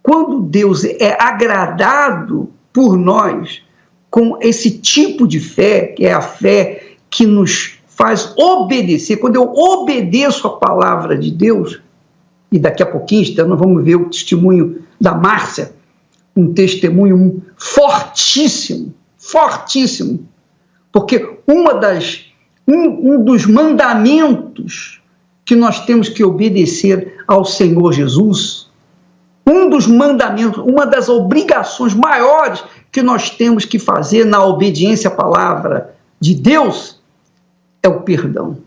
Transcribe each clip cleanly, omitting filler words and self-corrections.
quando Deus é agradado por nós com esse tipo de fé, que é a fé que nos faz obedecer, quando eu obedeço a palavra de Deus, e daqui a pouquinho nós vamos ver o testemunho da Márcia, um testemunho fortíssimo, fortíssimo, porque um dos mandamentos que nós temos que obedecer ao Senhor Jesus, um dos mandamentos, uma das obrigações maiores que nós temos que fazer na obediência à palavra de Deus é o perdão.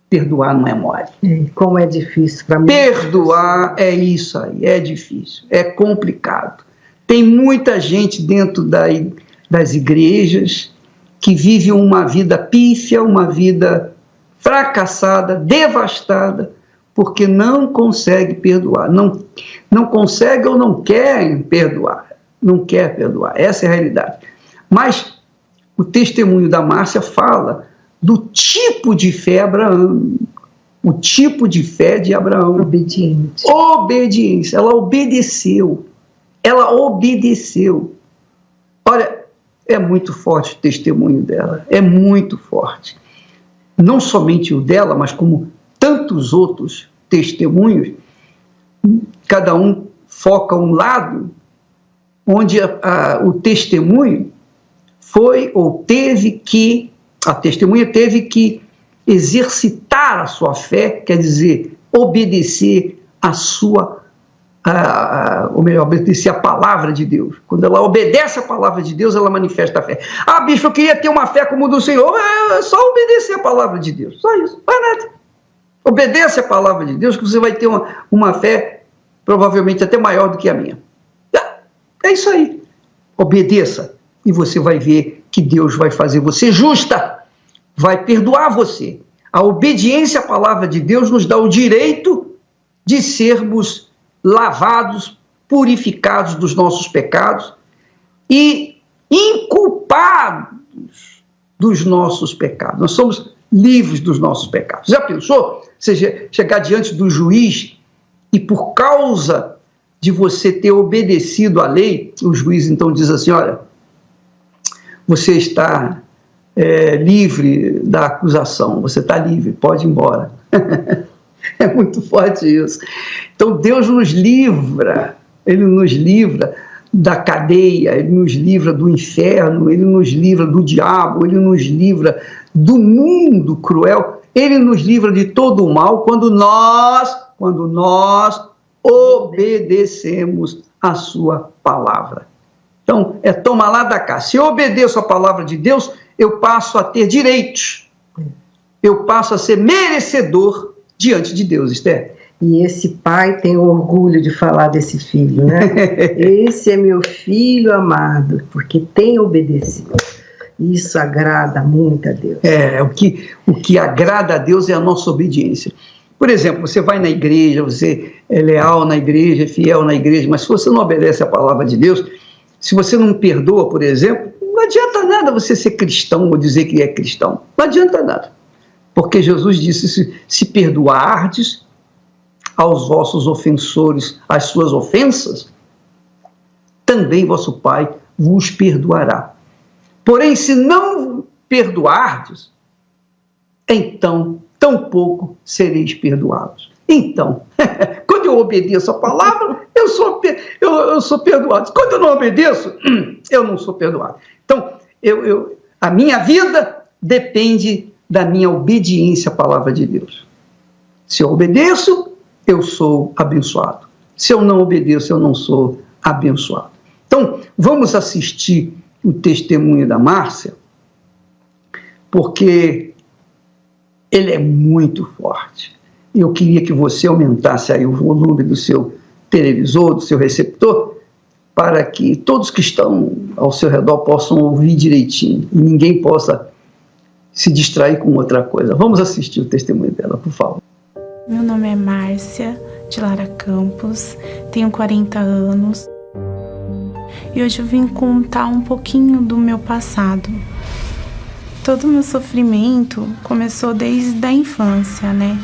Perdoar não é mole. Como é difícil para mim. Perdoar é isso aí, é difícil, é complicado. Tem muita gente dentro das igrejas que vive uma vida pífia, uma vida fracassada, devastada, porque não consegue perdoar. Não consegue ou não querem perdoar. Não quer perdoar. Essa é a realidade. Mas o testemunho da Márcia fala do tipo de fé Abraão, o tipo de fé de Abraão. Obediente. Obediência. Ela obedeceu. Ela obedeceu. Olha, é muito forte o testemunho dela. É muito forte. Não somente o dela, mas como tantos outros testemunhos, cada um foca um lado, onde o testemunho foi ou teve que, a testemunha teve que exercitar a sua fé, quer dizer, obedecer a sua, ou melhor, obedecer a palavra de Deus. Quando ela obedece a palavra de Deus, ela manifesta a fé. Ah, bispo, eu queria ter uma fé como a do Senhor. É só obedecer a palavra de Deus, só isso, não é nada. Obedece a palavra de Deus que você vai ter uma fé provavelmente até maior do que a minha. É isso aí. Obedeça e você vai ver que Deus vai fazer você justa, vai perdoar você. A obediência à palavra de Deus nos dá o direito de sermos lavados, purificados dos nossos pecados e inculpados dos nossos pecados. Nós somos livres dos nossos pecados. Já pensou? Você chegar diante do juiz e por causa de você ter obedecido à lei, o juiz então diz assim, olha, você está livre da acusação, você está livre, pode ir embora. É muito forte isso. Então Deus nos livra, Ele nos livra da cadeia, Ele nos livra do inferno, Ele nos livra do diabo, Ele nos livra do mundo cruel, Ele nos livra de todo o mal quando nós obedecemos a sua palavra. Então, toma lá da cá. Se eu obedeço a palavra de Deus, eu passo a ter direitos. Eu passo a ser merecedor diante de Deus, Esther. E esse pai tem orgulho de falar desse filho, né? Esse é meu filho amado, porque tem obedecido. Isso agrada muito a Deus. O que agrada a Deus é a nossa obediência. Por exemplo, você vai na igreja, você é leal na igreja, é fiel na igreja, mas se você não obedece a palavra de Deus, se você não perdoa, por exemplo, não adianta nada você ser cristão ou dizer que é cristão. Não adianta nada. Porque Jesus disse, se perdoardes aos vossos ofensores as suas ofensas, também vosso Pai vos perdoará. Porém, se não perdoardes, então tampouco sereis perdoados. Então, quando eu obedeço a palavra, eu sou perdoado. Quando eu não obedeço, eu não sou perdoado. Então, a minha vida depende da minha obediência à palavra de Deus. Se eu obedeço, eu sou abençoado. Se eu não obedeço, eu não sou abençoado. Então, vamos assistir o testemunho da Márcia, porque ele é muito forte. Eu queria que você aumentasse aí o volume do seu televisor, do seu receptor, para que todos que estão ao seu redor possam ouvir direitinho e ninguém possa se distrair com outra coisa. Vamos assistir o testemunho dela, por favor. Meu nome é Márcia de Lara Campos, tenho 40 anos e hoje eu vim contar um pouquinho do meu passado. Todo o meu sofrimento começou desde a infância, né?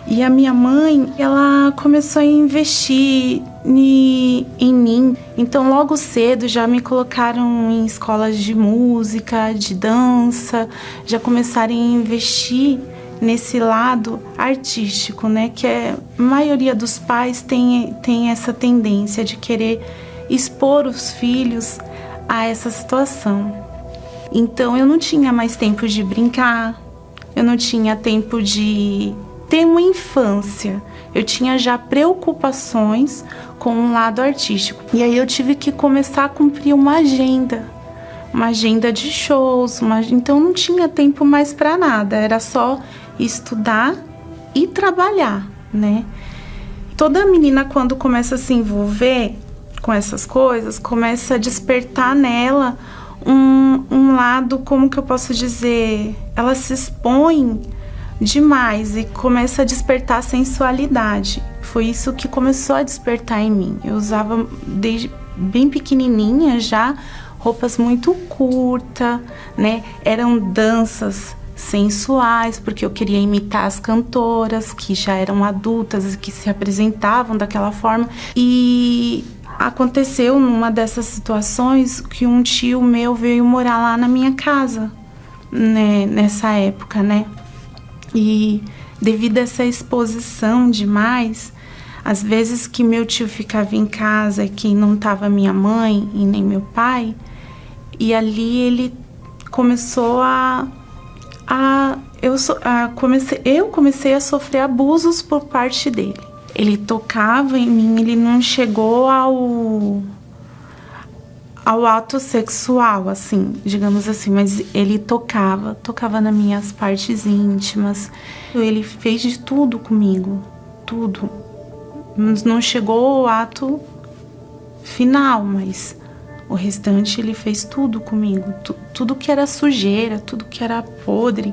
E a minha mãe, ela começou a investir em mim. Então, logo cedo, já me colocaram em escolas de música, de dança. Já começaram a investir nesse lado artístico, né? Que a maioria dos pais tem essa tendência de querer expor os filhos a essa situação. Então, eu não tinha mais tempo de brincar. Eu não tinha tempo de ter uma infância. Eu tinha já preocupações com o lado artístico. E aí eu tive que começar a cumprir uma agenda de shows. Então não tinha tempo mais para nada. Era só estudar e trabalhar, né? Toda menina, quando começa a se envolver com essas coisas, começa a despertar nela um lado, como que eu posso dizer? Ela se expõe demais e começa a despertar a sensualidade. Foi isso que começou a despertar em mim. Eu usava desde bem pequenininha já roupas muito curtas, né? Eram danças sensuais, porque eu queria imitar as cantoras que já eram adultas e que se apresentavam daquela forma. E aconteceu numa dessas situações que um tio meu veio morar lá na minha casa, né? Nessa época, né? E devido a essa exposição demais, às vezes que meu tio ficava em casa e que não estava minha mãe e nem meu pai, e ali ele começou eu comecei a sofrer abusos por parte dele. Ele tocava em mim, ele não chegou ao ato sexual, assim, digamos assim, mas ele tocava nas minhas partes íntimas. Ele fez de tudo comigo, tudo. Não chegou ao ato final, mas o restante ele fez tudo comigo, tudo que era sujeira, tudo que era podre.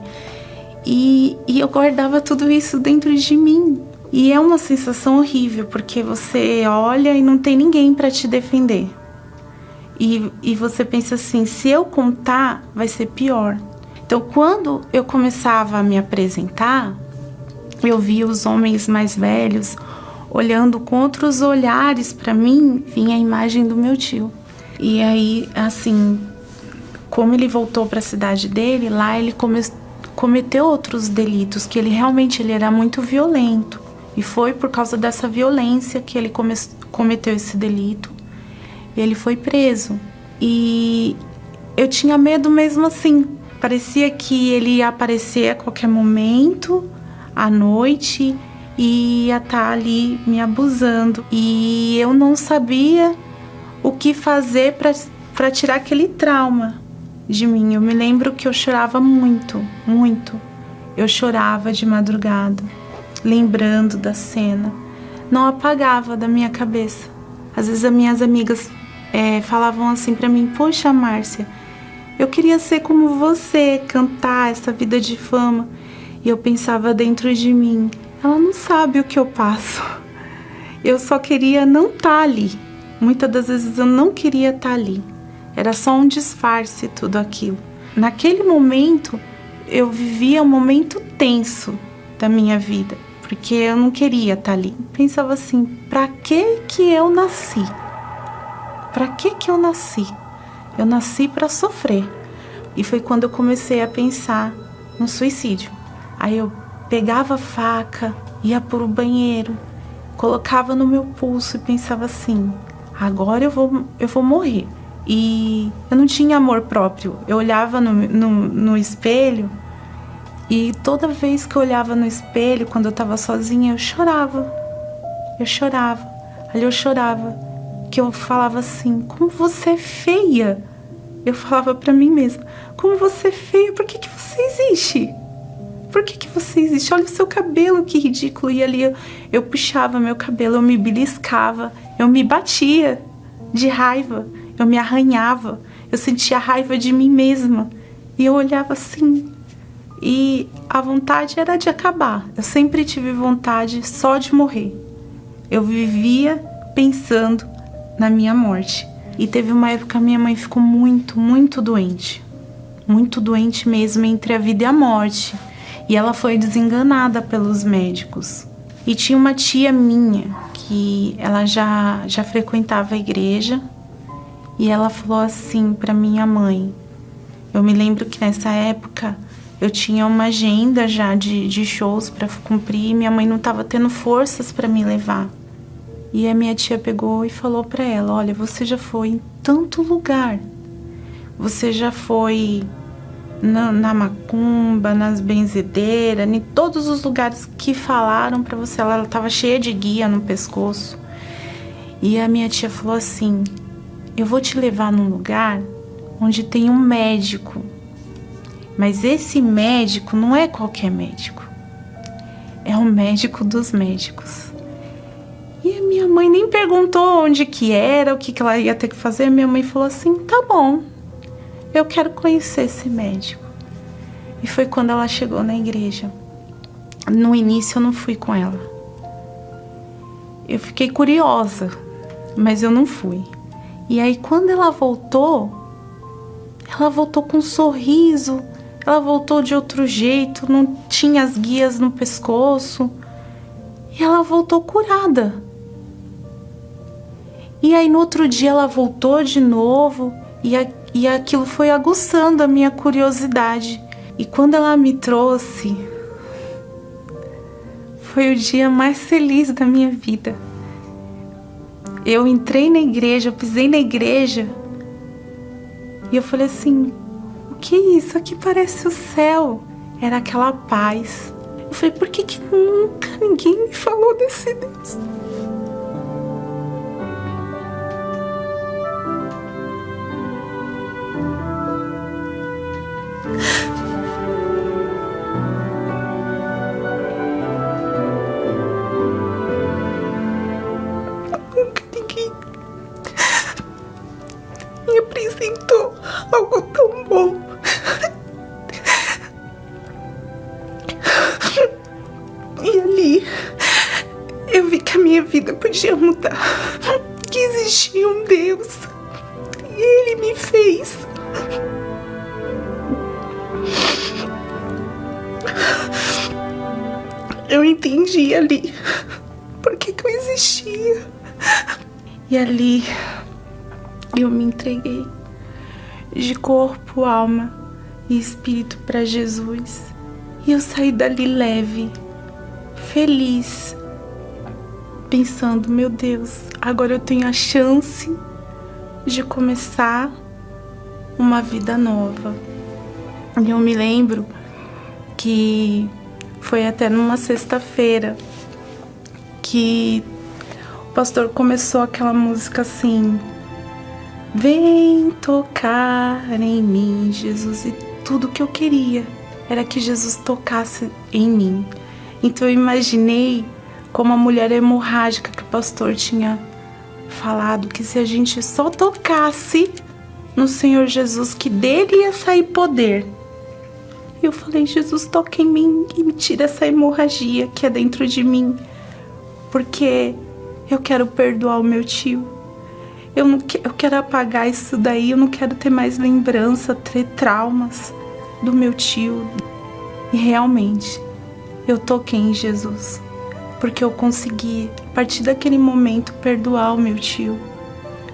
E eu guardava tudo isso dentro de mim. E é uma sensação horrível, porque você olha e não tem ninguém para te defender. E você pensa assim, se eu contar, vai ser pior. Então, quando eu começava a me apresentar, eu via os homens mais velhos olhando com outros olhares para mim, vinha a imagem do meu tio. E aí, assim, como ele voltou para a cidade dele, lá ele cometeu outros delitos, que ele era muito violento. E foi por causa dessa violência que ele cometeu esse delito. Ele foi preso. E eu tinha medo mesmo assim. Parecia que ele ia aparecer a qualquer momento, à noite, e ia estar ali me abusando. E eu não sabia o que fazer para tirar aquele trauma de mim. Eu me lembro que eu chorava muito, muito. Eu chorava de madrugada, lembrando da cena. Não apagava da minha cabeça. Às vezes as minhas amigas falavam assim pra mim, poxa, Márcia, eu queria ser como você, cantar essa vida de fama. E eu pensava dentro de mim, ela não sabe o que eu passo. Eu só queria não estar ali. Muitas das vezes eu não queria estar ali. Era só um disfarce tudo aquilo. Naquele momento, eu vivia um momento tenso da minha vida, porque eu não queria estar ali. Pensava assim, pra que eu nasci? Pra que eu nasci? Eu nasci para sofrer. E foi quando eu comecei a pensar no suicídio. Aí eu pegava a faca, ia pro banheiro, colocava no meu pulso e pensava assim, agora eu vou morrer. E eu não tinha amor próprio. Eu olhava no espelho e toda vez que eu olhava no espelho, quando eu estava sozinha, eu chorava. Ali eu chorava. Que eu falava assim, como você é feia. Eu falava pra mim mesma, como você é feia, por que você existe? Por que você existe? Olha o seu cabelo, que ridículo. E ali eu puxava meu cabelo, eu me beliscava, eu me batia de raiva, eu me arranhava, eu sentia raiva de mim mesma. E eu olhava assim, e a vontade era de acabar. Eu sempre tive vontade só de morrer. Eu vivia pensando na minha morte. E teve uma época que a minha mãe ficou muito, muito doente. Muito doente mesmo, entre a vida e a morte. E ela foi desenganada pelos médicos. E tinha uma tia minha que ela já frequentava a igreja, e ela falou assim para minha mãe. Eu me lembro que nessa época eu tinha uma agenda já de shows para cumprir, e minha mãe não estava tendo forças para me levar. E a minha tia pegou e falou para ela: olha, você já foi em tanto lugar, você já foi na macumba, nas benzedeiras, em todos os lugares que falaram para você. Ela estava cheia de guia no pescoço. E a minha tia falou assim: eu vou te levar num lugar onde tem um médico, mas esse médico não é qualquer médico, é o médico dos médicos. E a minha mãe nem perguntou onde que era, o que ela ia ter que fazer. A minha mãe falou assim: tá bom, eu quero conhecer esse médico. E foi quando ela chegou na igreja. No início eu não fui com ela. Eu fiquei curiosa, mas eu não fui. E aí quando ela voltou com um sorriso, ela voltou de outro jeito, não tinha as guias no pescoço. E ela voltou curada. E aí no outro dia ela voltou de novo, e aquilo foi aguçando a minha curiosidade. E quando ela me trouxe, foi o dia mais feliz da minha vida. Eu entrei na igreja, eu pisei na igreja, e eu falei assim: o que é isso? Aqui parece o céu. Era aquela paz. Eu falei: por que nunca ninguém me falou desse Deus? Nunca ninguém me apresentou algo tão bom. E ali eu vi que a minha vida podia mudar, que existia um Deus, e Ele me fez. Eu entendi ali por que eu existia. E ali eu me entreguei de corpo, alma e espírito para Jesus. E eu saí dali leve, feliz, pensando: meu Deus, agora eu tenho a chance de começar uma vida nova. E eu me lembro que foi até numa sexta-feira que o pastor começou aquela música assim: vem tocar em mim, Jesus. E tudo que eu queria era que Jesus tocasse em mim. Então eu imaginei como a mulher hemorrágica que o pastor tinha falado, que se a gente só tocasse no Senhor Jesus, que dele ia sair poder. Eu falei: Jesus, toca em mim e me tira essa hemorragia que é dentro de mim, porque eu quero perdoar o meu tio. Eu quero apagar isso daí, eu não quero ter mais lembrança, ter traumas do meu tio. E realmente, eu toquei em Jesus, porque eu consegui, a partir daquele momento, perdoar o meu tio.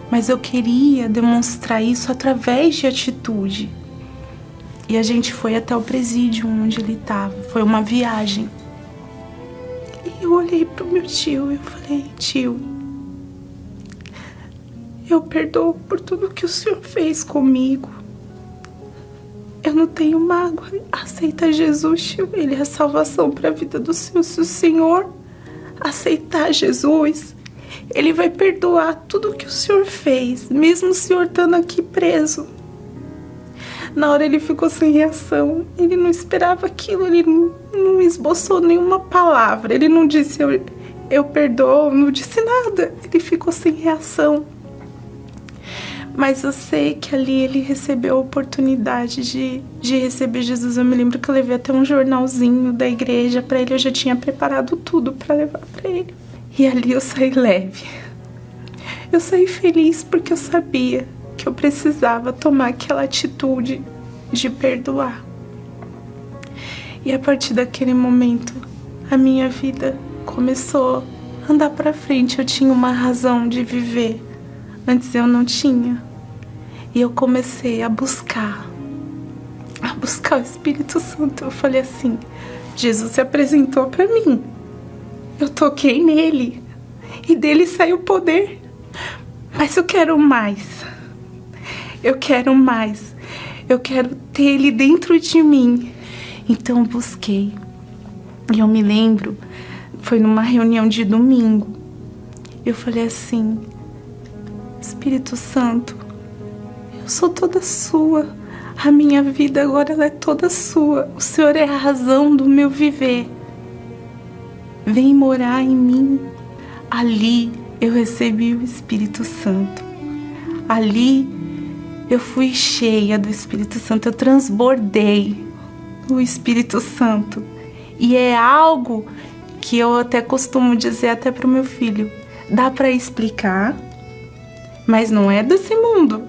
Mas eu queria demonstrar isso através de atitude. E a gente foi até o presídio onde ele estava. Foi uma viagem. E eu olhei pro meu tio e eu falei: tio, eu perdoo por tudo que o senhor fez comigo. Eu não tenho mágoa. Aceita Jesus, tio. Ele é a salvação para a vida do senhor. Se o senhor aceitar Jesus, ele vai perdoar tudo que o senhor fez, mesmo o senhor estando aqui preso. Na hora ele ficou sem reação. Ele não esperava aquilo. Ele não esboçou nenhuma palavra. Ele não disse eu perdoo, não disse nada. Ele ficou sem reação. Mas eu sei que ali ele recebeu a oportunidade de receber Jesus. Eu me lembro que eu levei até um jornalzinho da igreja para ele. Eu já tinha preparado tudo para levar para ele. E ali eu saí leve. Eu saí feliz porque eu sabia que eu precisava tomar aquela atitude de perdoar. E a partir daquele momento, a minha vida começou a andar para frente. Eu tinha uma razão de viver. Antes eu não tinha. E eu comecei a buscar o Espírito Santo. Eu falei assim, Jesus se apresentou para mim. Eu toquei nele. E dele saiu poder. Mas eu quero mais. Eu quero mais. Eu quero ter ele dentro de mim. Então eu busquei. E eu me lembro, foi numa reunião de domingo. Eu falei assim, Espírito Santo, eu sou toda sua. A minha vida agora ela é toda sua. O Senhor é a razão do meu viver. Vem morar em mim. Ali eu recebi o Espírito Santo. Ali eu fui cheia do Espírito Santo. Eu transbordei o Espírito Santo. E é algo que eu até costumo dizer até para o meu filho. Dá para explicar, mas não é desse mundo.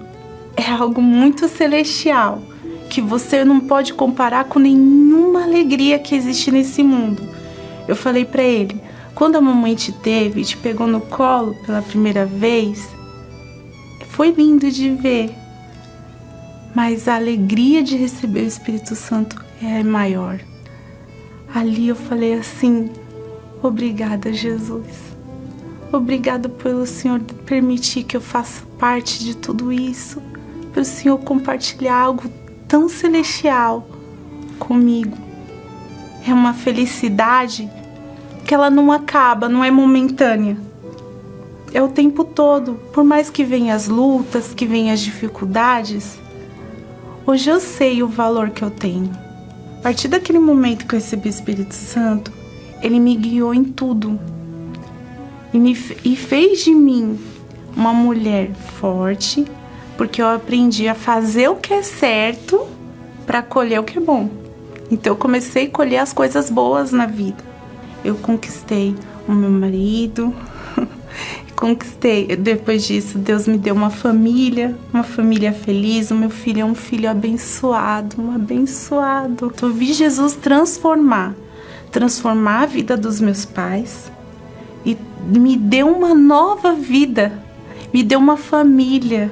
É algo muito celestial, que você não pode comparar com nenhuma alegria que existe nesse mundo. Eu falei para ele, quando a mamãe te teve, te pegou no colo pela primeira vez, foi lindo de ver. Mas a alegria de receber o Espírito Santo é maior. Ali eu falei assim, obrigada, Jesus. Obrigada pelo Senhor permitir que eu faça parte de tudo isso. Pelo Senhor compartilhar algo tão celestial comigo. É uma felicidade que ela não acaba, não é momentânea. É o tempo todo. Por mais que venham as lutas, que venham as dificuldades, hoje eu sei o valor que eu tenho. A partir daquele momento que eu recebi o Espírito Santo, ele me guiou em tudo. E fez de mim uma mulher forte, porque eu aprendi a fazer o que é certo para colher o que é bom. Então eu comecei a colher as coisas boas na vida. Eu conquistei o meu marido, conquistei. Depois disso, Deus me deu uma família feliz. O meu filho é um filho abençoado, um abençoado. Eu vi Jesus transformar a vida dos meus pais e me deu uma nova vida, me deu uma família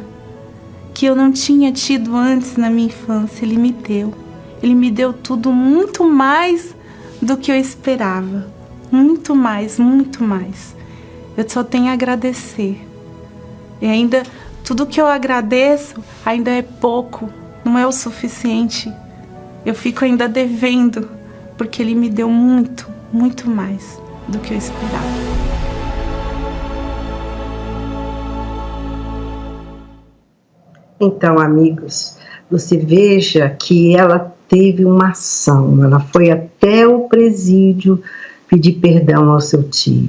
que eu não tinha tido antes na minha infância. Ele me deu tudo, muito mais do que eu esperava, muito mais. Eu só tenho a agradecer. E ainda, tudo que eu agradeço ainda é pouco, não é o suficiente. Eu fico ainda devendo, porque ele me deu muito mais do que eu esperava. Então, amigos, você veja que ela teve uma ação. Ela foi até o presídio pedir perdão ao seu tio.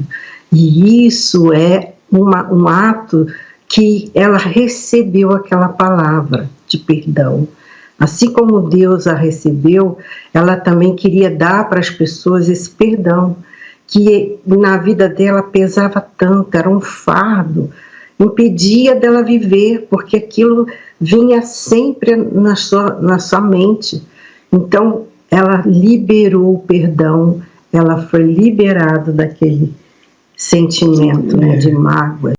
E isso é um ato que ela recebeu aquela palavra de perdão. Assim como Deus a recebeu, ela também queria dar para as pessoas esse perdão, que na vida dela pesava tanto, era um fardo, impedia dela viver, porque aquilo vinha sempre na sua mente. Então, ela liberou o perdão, ela foi liberada daquele sentimento, né, de mágoa.